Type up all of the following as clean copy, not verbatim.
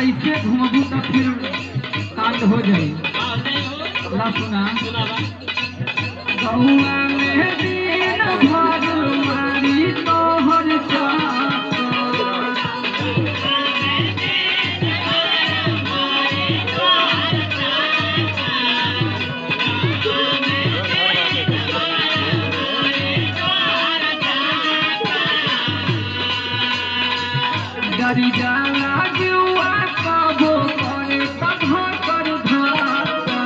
ऐसे घूमबू तो फिर कांड हो जाए। ला सुना गौआ में दिन भर मारी तोहर चाकर डरी जाला जुआ कबो करे तब कर धाता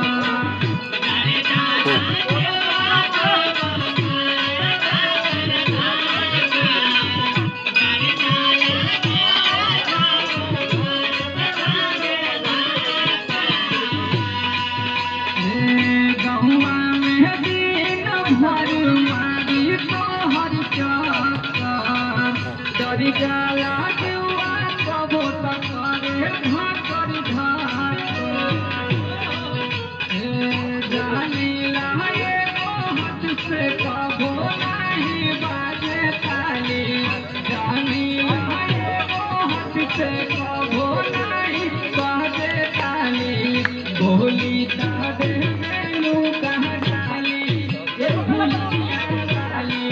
गहुआ में दिन भर मारी तोहर चाकर डरी जाला जुआ कबो तक करे भाकर धाता जानी लाए हाथ से कबो नहीं बाजे ताली जानी लाए हाथ से कबो नहीं बाजे ताली बोली तारे मेनू कहाँ डाली ये भुलिया डाली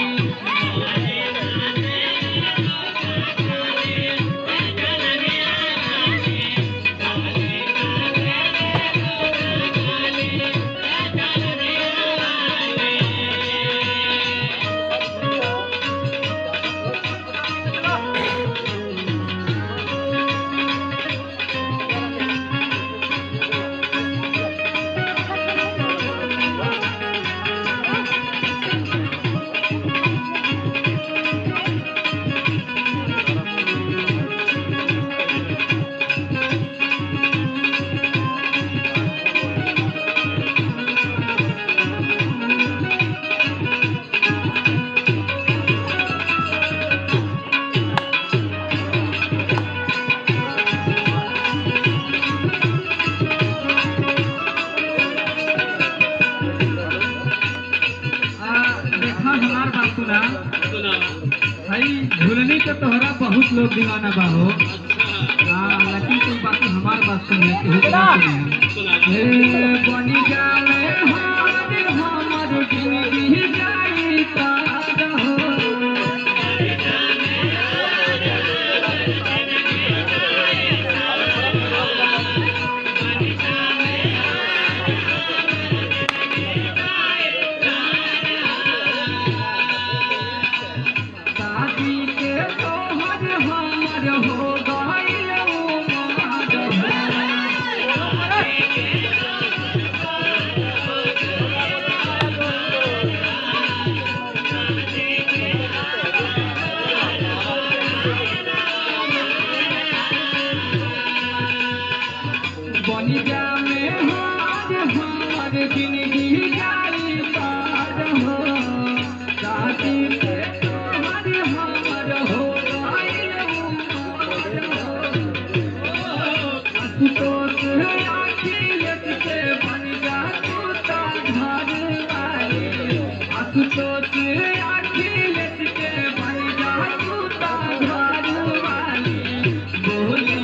हमार बात सुना भाई झुलनी तो तोहरा बहुत लोग दीवाना बा हो। लेकिन कोई बात हमार बात सुने बनी जाले हमर जिंदगी जाई तार हो हो बनी जामे हमार जिंदगी जाई पार हो शादी पे तोहर हमर हो गइल आशुतोष अखिलेश से बन जा तू ता घर वाली आशुतोष अखिलेश के बन जा तू ता घर वाली बोली